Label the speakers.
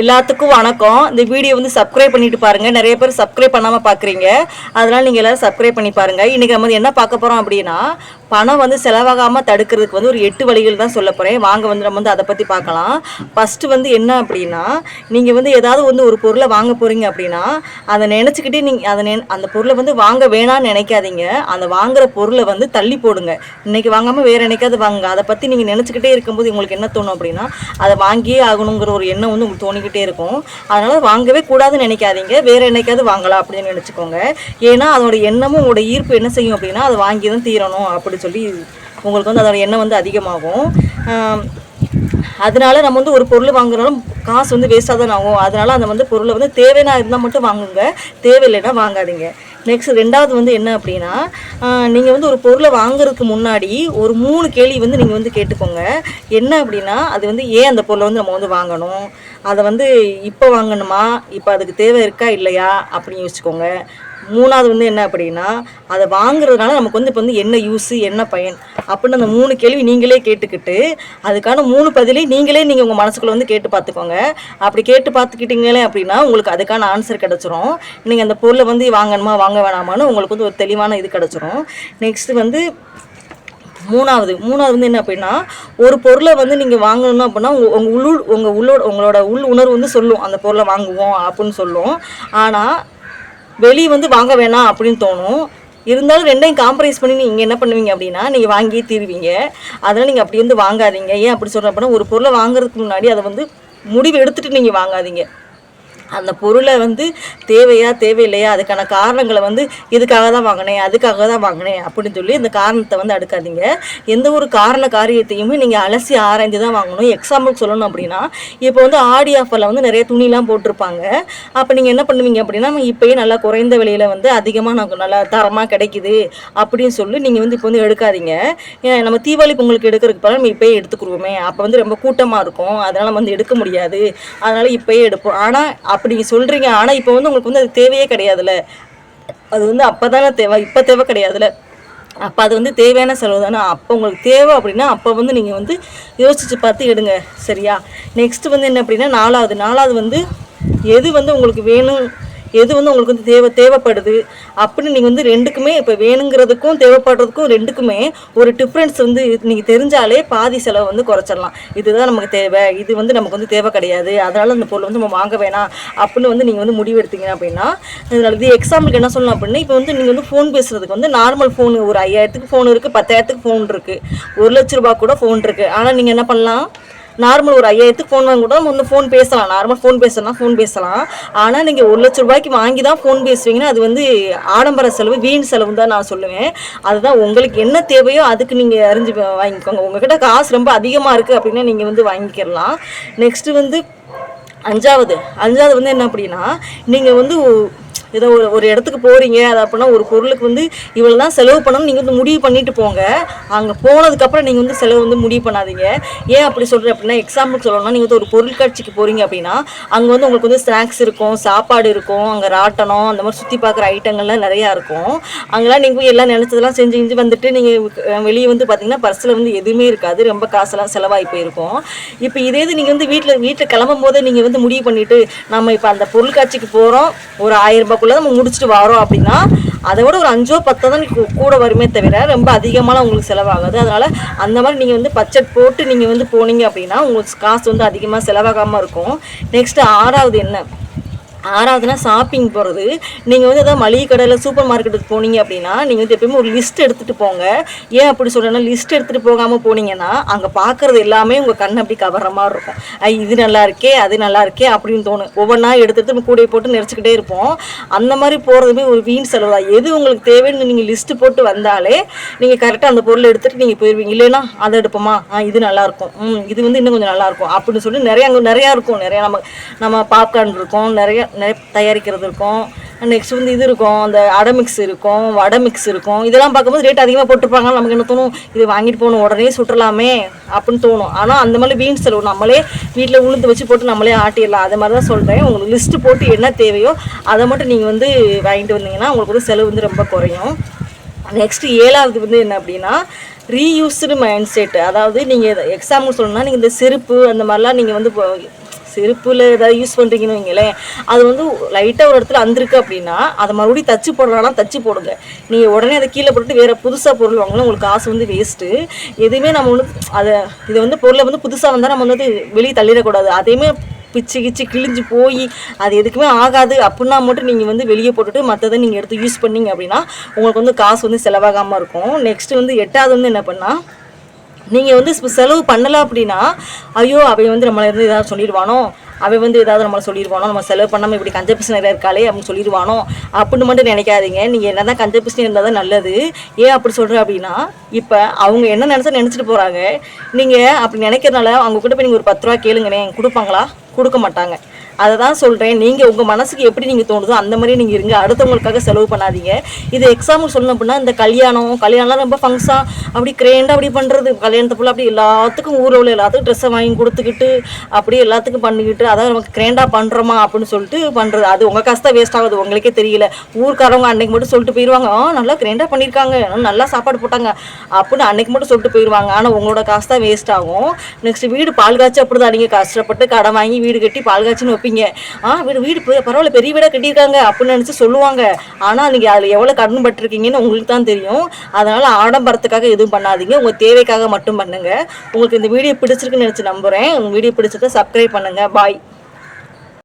Speaker 1: எல்லாத்துக்கும் வணக்கம். இந்த வீடியோ வந்து சப்ஸ்கிரைப் பண்ணிட்டு பாருங்க. நிறைய பேர் சப்ஸ்கிரைப் பண்ணாம பாக்குறீங்க. அதனால நீங்க எல்லாரும் சப்ஸ்கிரைப் பண்ணி பாருங்க. இன்னைக்கு நம்ம என்ன பார்க்க போறோம் அப்படின்னா, பணம் வந்து செலவாகாம தடுக்கிறதுக்கு வந்து ஒரு 8 வழிகள் தான் சொல்ல போறேன். வாங்க வந்து நம்ம வந்து அதை பத்தி பார்க்கலாம். ஃபர்ஸ்ட் வந்து என்ன அப்படின்னா, நீங்க வந்து ஏதாவது வந்து ஒரு பொருளை வாங்க போறீங்க அப்படின்னா, அதை நினைச்சுக்கிட்டே நீங்க அந்த பொருளை வந்து வாங்க வேணாம்னு நினைக்காதீங்க. அந்த வாங்குற பொருளை வந்து தள்ளி போடுங்க. இன்னைக்கு வாங்காம வேற என்னைக்காவது வாங்க. அதை பத்தி நீங்க நினைச்சுக்கிட்டே இருக்கும்போது உங்களுக்கு என்ன தோணும் அப்படின்னா, அதை வாங்கியே ஆகணுங்கிற ஒரு எண்ணம் வந்து உங்களுக்கு தோணிக்கிட்டே இருக்கும். அதனால வாங்கவே கூடாதுன்னு நினைக்காதீங்க. வேற என்னைக்காவது வாங்கலாம் அப்படின்னு நினைச்சுக்கோங்க. ஏன்னா அதோட எண்ணமும் உங்களோட ஈர்ப்பு என்ன செய்யும் அப்படின்னா, அதை வாங்கி தான் தீரணும் அப்படி சொல்லி உங்களுக்கு வந்து அதோட எண்ணம் வந்து அதிகமாகும். அதனால நம்ம வந்து ஒரு பொருள் வாங்குறோம், காசு வந்து வேஸ்ட்டாக தான் ஆகும். அதனால அந்த வந்து பொருளை வந்து தேவைன்னா இருந்தால் மட்டும் வாங்குங்க, தேவையில்லைன்னா வாங்காதீங்க. நெக்ஸ்ட் ரெண்டாவது வந்து என்ன அப்படின்னா, நீங்கள் வந்து ஒரு பொருளை வாங்குறதுக்கு முன்னாடி ஒரு 3 கேள்வி வந்து நீங்கள் வந்து கேட்டுக்கோங்க. என்ன அப்படின்னா, அது வந்து ஏன் அந்த பொருளை வந்து நம்ம வந்து வாங்கணும், அதை வந்து இப்போ வாங்கணுமா, இப்போ அதுக்கு தேவை இருக்கா இல்லையா அப்படின்னு யோசிச்சுக்கோங்க. மூணாவது வந்து என்ன அப்படின்னா, அதை வாங்குறதுனால நமக்கு வந்து இப்போ வந்து என்ன யூஸு என்ன பயன் அப்படின்னு அந்த 3 கேள்வி நீங்களே கேட்டுக்கிட்டு, அதுக்கான 3 பதிலையும் நீங்கள் உங்கள் மனசுக்குள்ளே வந்து கேட்டு பார்த்துக்கோங்க. அப்படி கேட்டு பார்த்துக்கிட்டீங்களே அப்படின்னா உங்களுக்கு அதுக்கான ஆன்சர் கிடச்சிரும். நீங்கள் அந்த பொருளை வந்து வாங்கணுமா வாங்க வேணாமான்னு உங்களுக்கு வந்து ஒரு தெளிவான இது கிடச்சிரும். நெக்ஸ்ட்டு வந்து மூணாவது வந்து என்ன அப்படின்னா, ஒரு பொருளை வந்து நீங்கள் வாங்கணும் அப்படின்னா உங்களோட உள் உணர்வு வந்து சொல்லும் அந்த பொருளை வாங்குவோம் அப்படின்னு சொல்லும். ஆனால் வெளியே வந்து வாங்க வேணாம் அப்படின்னு தோணும். இருந்தாலும் ரெண்டையும் காம்ப்ரமைஸ் பண்ணி நீங்கள் என்ன பண்ணுவீங்க அப்படின்னா, நீங்கள் வாங்கியே தீருவீங்க. அதனால் நீங்கள் அப்படி வந்து வாங்காதீங்க. ஏன் அப்படி சொல்கிறேன் அப்படின்னா, ஒரு பொருளை வாங்குறதுக்கு முன்னாடி அதை வந்து முடிவு எடுத்துகிட்டு நீங்கள் வாங்காதீங்க. அந்த பொருளை வந்து தேவையா தேவையில்லையா, அதுக்கான காரணங்களை வந்து இதுக்காக தான் வாங்கினேன் அதுக்காக தான் வாங்கினேன் அப்படின்னு சொல்லி இந்த காரணத்தை வந்து அடுக்காதீங்க. எந்த ஒரு காரியத்தையுமே நீங்கள் அலசி ஆராய்ந்து தான் வாங்கணும். எக்ஸாம்பிளுக்கு சொல்லணும் அப்படின்னா, இப்போ வந்து ஆடி ஆஃபரில் வந்து நிறைய துணிலாம் போட்டிருப்பாங்க. அப்போ நீங்கள் என்ன பண்ணுவீங்க அப்படின்னா, இப்போயே நல்லா குறைந்த விலையில் வந்து அதிகமாக நமக்கு நல்லா தரமாக கிடைக்குது அப்படின்னு சொல்லி நீங்கள் வந்து இப்போ வந்து எடுக்காதீங்க. நம்ம தீபாவளி பொங்கலுக்கு எடுக்கிறதுக்கு பதிலாக நம்ம இப்போயே எடுத்துக்குருவோமே, அப்போ வந்து ரொம்ப கூட்டமாக இருக்கும், அதனால் நம்ம வந்து எடுக்க முடியாது, அதனால் இப்போயே எடுப்போம். ஆனால் அப்படி சொல்கிறீங்க. ஆனால் இப்போ வந்து உங்களுக்கு வந்து அது தேவையே கிடையாதுல்ல. அது வந்து அப்போ தானே தேவை, இப்போ தேவை கிடையாதுல்ல. அப்போ அது வந்து தேவையான செலவு தானே. அப்போ உங்களுக்கு தேவை அப்படின்னா அப்போ வந்து நீங்கள் வந்து யோசித்து பார்த்து எடுங்க. சரியா? நெக்ஸ்ட்டு வந்து என்ன அப்படின்னா, நாலாவது வந்து எது வந்து உங்களுக்கு வேணும், எது வந்து உங்களுக்கு வந்து தேவைப்படுது அப்படின்னு நீங்கள் வந்து ரெண்டுக்குமே, இப்போ வேணுங்கிறதுக்கும் தேவைப்படுறதுக்கும் ரெண்டுக்குமே ஒரு டிஃப்ரென்ஸ் வந்து நீங்கள் தெரிஞ்சாலே பாதி செலவை வந்து குறைச்சிடலாம். இதுதான் நமக்கு தேவை, இது வந்து நமக்கு வந்து தேவை கிடையாது, அதனால் அந்த பொருள் வந்து நம்ம வாங்க வேணாம் அப்படின்னு வந்து நீங்கள் வந்து முடிவு எடுத்தீங்க அப்படின்னா, இது எக்ஸாம்பிளுக்கு என்ன சொல்லணும் அப்படின்னா, இப்போ வந்து நீங்கள் வந்து ஃபோன் பேசுகிறதுக்கு வந்து நார்மல் ஃபோன் ஒரு 5000க்கு ஃபோன் இருக்குது, 10,000க்கு ஃபோன் இருக்குது, 1 லட்ச ரூபா கூட ஃபோன் இருக்குது. ஆனால் நீங்கள் என்ன பண்ணலாம், நார்மல் ஒரு 5000க்கு ஃபோன் வாங்க கூட வந்து ஃபோன் பேசலாம். நார்மல் ஃபோன் பேசலாம். ஆனால் நீங்கள் 1 லட்ச ரூபாய்க்கு வாங்கி தான் ஃபோன் பேசுவீங்கன்னா அது வந்து ஆடம்பர செலவு, வீண் செலவு தான் நான் சொல்லுவேன். அதுதான் உங்களுக்கு என்ன தேவையோ அதுக்கு நீங்கள் அறிஞ்சு வாங்கிக்கோங்க. உங்ககிட்ட காசு ரொம்ப அதிகமாக இருக்குது அப்படின்னா நீங்கள் வந்து வாங்கிக்கிடலாம். நெக்ஸ்ட்டு வந்து அஞ்சாவது வந்து என்ன அப்படின்னா, நீங்கள் வந்து ஏதோ ஒரு இடத்துக்கு போகிறீங்க, அது அப்படின்னா ஒரு பொருளுக்கு வந்து இவ்வளோ தான் செலவு பண்ணணும்னு நீங்கள் வந்து முடிவு பண்ணிட்டு போங்க. அங்கே போனதுக்கப்புறம் நீங்கள் வந்து செலவு வந்து முடிவு பண்ணாதீங்க. ஏன் அப்படி சொல்கிறேன் அப்படின்னா, எக்ஸாம்பிளுக்கு சொல்லணும்னா, நீங்கள் வந்து ஒரு பொருள் காட்சிக்கு போகிறீங்க அப்படின்னா, அங்கே வந்து உங்களுக்கு வந்து ஸ்நாக்ஸ் இருக்கும், சாப்பாடு இருக்கும், அங்கே ராட்டனம் அந்த மாதிரி சுற்றி பார்க்குற ஐட்டங்கள்லாம் நிறையா இருக்கும். அங்கெல்லாம் நீங்கள் போய் எல்லாம் நினச்சதெல்லாம் செஞ்சு வந்துட்டு நீங்கள் வெளியே வந்து பார்த்தீங்கன்னா பர்ஸில் வந்து எதுவுமே இருக்காது, ரொம்ப காசெல்லாம் செலவாகி போயிருக்கும். இப்போ இதே இது நீங்கள் வந்து வீட்டில் கிளம்பும் போதே நீங்கள் வந்து முடிவு பண்ணிவிட்டு, நம்ம இப்போ அந்த பொருள் காட்சிக்கு போகிறோம், ஒரு 1000 ரூபாய்க்குள்ள நம்ம முடிச்சுட்டு வரோம் அப்படின்னா, அதை விட ஒரு 5 10 தான் கூட வருமே தவிர ரொம்ப அதிகமான உங்களுக்கு செலவாகாது. அதனால் அந்த மாதிரி நீங்கள் வந்து பட்ஜெட் போட்டு நீங்கள் வந்து போனீங்க அப்படின்னா உங்களுக்கு காசு வந்து அதிகமாக செலவாகாமல் இருக்கும். நெக்ஸ்ட்டு ஆறாவதுனா ஷாப்பிங் போகிறது. நீங்கள் வந்து எதாவது மளிகை கடையில் சூப்பர் மார்க்கெட்டுக்கு போனீங்க அப்படின்னா, நீங்கள் வந்து எப்பயுமே ஒரு லிஸ்ட் எடுத்துகிட்டு போங்க. ஏன் அப்படி சொல்கிறேன்னா, லிஸ்ட் எடுத்துகிட்டு போகாமல் போனீங்கன்னா அங்கே பார்க்குறது எல்லாமே உங்கள் கண் அப்படி கவர்ற மாதிரி இருக்கும். இது நல்லா இருக்கே, அது நல்லா இருக்கே அப்படின்னு தோணும். ஒவ்வொன்றா எடுத்துகிட்டு கூடையை போட்டு நினச்சிக்கிட்டே இருப்போம். அந்த மாதிரி போகிறதுமே ஒரு வீண் செலவு தான். எது உங்களுக்கு தேவைன்னு நீங்கள் லிஸ்ட்டு போட்டு வந்தாலே நீங்கள் கரெக்டாக அந்த பொருளை எடுத்துகிட்டு நீங்கள் போயிடுவீங்க. இல்லைன்னா அதை எடுப்போமா, இது நல்லாயிருக்கும், இது வந்து இன்னும் கொஞ்சம் நல்லாயிருக்கும் அப்படின்னு சொல்லி அங்கே நிறையா இருக்கும். நிறையா நம்ம பாப்கார்ன் இருக்கும், நிறைய தயாரிக்கிறது இருக்கும். நெக்ஸ்ட் வந்து இது இருக்கும், அந்த அடமிக்ஸ் இருக்கும், வடமிக்ஸ் இருக்கும். இதெல்லாம் பார்க்கும்போது ரேட் அதிகமாக போட்டிருப்பாங்க. நமக்கு என்ன தோணும், இது வாங்கிட்டு போகணும், உடனே சுற்றலாமே அப்படின்னு தோணும். ஆனால் அந்த மாதிரி வீண் செலவு. நம்மளே வீட்டில் உளுந்து வச்சு போட்டு நம்மளே ஆட்டிடலாம். அது மாதிரி தான் சொல்கிறேன். உங்களுக்கு லிஸ்ட்டு போட்டு என்ன தேவையோ அதை மட்டும் நீங்கள் வந்து வாங்கிட்டு வந்தீங்கன்னா உங்களுக்கு வந்து செலவு வந்து ரொம்ப குறையும். நெக்ஸ்ட்டு 7வது வந்து என்ன அப்படின்னா, ரீயூஸ்டு மைண்ட் செட். அதாவது நீங்கள் எக்ஸாம்பிள் சொல்லணும்னா, நீங்கள் இந்த செருப்பு அந்த மாதிரிலாம் நீங்கள் வந்து செருப்பில் ஏதாவது யூஸ் பண்ணுறீங்கன்னு வைங்களேன், அது வந்து லைட்டாக ஒரு இடத்துல அந்திருக்கு அப்படின்னா அதை மறுபடியும் தச்சு போடுறதுனால தச்சு போடுங்க. நீங்கள் உடனே அதை கீழே போட்டு வேறு புதுசாக பொருள் வாங்கலாம், உங்களுக்கு காசு வந்து வேஸ்ட்டு. எதுவுமே நம்ம வந்து இதை வந்து பொருளை வந்து புதுசாக வந்தால் நம்ம வந்து வெளியே தள்ளிடக்கூடாது. அதையுமே பிச்சு கிச்சு கிழிஞ்சு போய் அது எதுக்குமே ஆகாது அப்படின்னா மட்டும் நீங்கள் வந்து வெளியே போட்டுட்டு மற்றதை நீங்கள் எடுத்து யூஸ் பண்ணிங்க அப்படின்னா உங்களுக்கு வந்து காசு வந்து செலவாகாமல் இருக்கும். நெக்ஸ்ட்டு வந்து 8வது வந்து என்ன பண்ணால், நீங்கள் வந்து செலவு பண்ணலை அப்படின்னா, ஐயோ அவை வந்து நம்மளை இருந்து ஏதாவது சொல்லிடுவானோ, அவன் வந்து ஏதாவது நம்மளை சொல்லிடுவானோ, நம்ம செலவு பண்ணாமல் இப்படி கஞ்ச பிசினராக இருக்காளே அப்படின்னு சொல்லிடுவானோ அப்படின்னு மட்டும் நினைக்காதீங்க. நீங்கள் என்ன தான் கஞ்ச பிசினி இருந்தால் தான் நல்லது. ஏன் அப்படி சொல்கிறேன் அப்படின்னா, இப்போ அவங்க என்ன நினச்சிட்டு போகிறாங்க. நீங்கள் அப்படி நினைக்கிறதுனால அவங்க கிட்ட போய் நீங்கள் ஒரு 10 ரூபா கேளுங்கண்ணே, கொடுப்பாங்களா? கொடுக்க மாட்டாங்க. அதை தான் சொல்கிறேன், நீங்கள் உங்கள் மனசுக்கு எப்படி நீங்கள் தோணுதோ அந்த மாதிரி நீங்கள் இருங்க, அடுத்தவங்களுக்காக செலவு பண்ணாதீங்க. இது எக்ஸாம்பிள் சொல்லணும் அப்படின்னா, இந்த கல்யாணம்லாம் ரொம்ப ஃபங்க்ஷன் அப்படி கிரேண்டாக அப்படி பண்ணுறது, கல்யாணத்தை ஃபுல்லாக அப்படி எல்லாத்துக்கும் ஊரில் உள்ள எல்லாத்துக்கும் ட்ரெஸ்ஸை வாங்கி கொடுத்துக்கிட்டு அப்படி எல்லாத்துக்கும் பண்ணிக்கிட்டு அதாவது நமக்கு கிரேண்டாக பண்ணுறோமா அப்படின்னு சொல்லிட்டு பண்ணுறது. அது உங்கள் காசு தான் வேஸ்ட் ஆகுது, உங்களுக்கே தெரியல. ஊருக்காரவங்க அன்னைக்கு மட்டும் சொல்லிட்டு போயிடுவாங்க, நல்லா கிரேண்டாக பண்ணியிருக்காங்க, நல்லா சாப்பாடு போட்டாங்க அப்படின்னு அன்னைக்கு மட்டும் சொல்லிட்டு போயிடுவாங்க. ஆனால் உங்களோட காசு தான் வேஸ்ட் ஆகும். நெக்ஸ்ட் வீடு பால் காய்ச்சி அப்படி தான், நீங்கள் கஷ்டப்பட்டு கடன் வாங்கி வீடு கட்டி பால் காய்ச்சின்னு வைப்பீங்க. வீடு பரவாயில்ல பெரிய வீடாக கட்டியிருக்காங்க அப்படின்னு நினச்சி சொல்லுவாங்க. ஆனால் நீங்கள் அதில் எவ்வளோ கடன் பட்டிருக்கீங்கன்னு உங்களுக்கு தான் தெரியும். அதனால் ஆடம்பரத்துக்காக எதுவும் பண்ணாதீங்க, உங்கள் தேவைக்காக மட்டும் பண்ணுங்கள். உங்களுக்கு இந்த வீடியோ பிடிச்சிருக்குன்னு நினச்சி நம்புகிறேன். உங்கள் வீடியோ பிடிச்சதை சப்ஸ்கிரைப் பண்ணுங்கள். பாய்.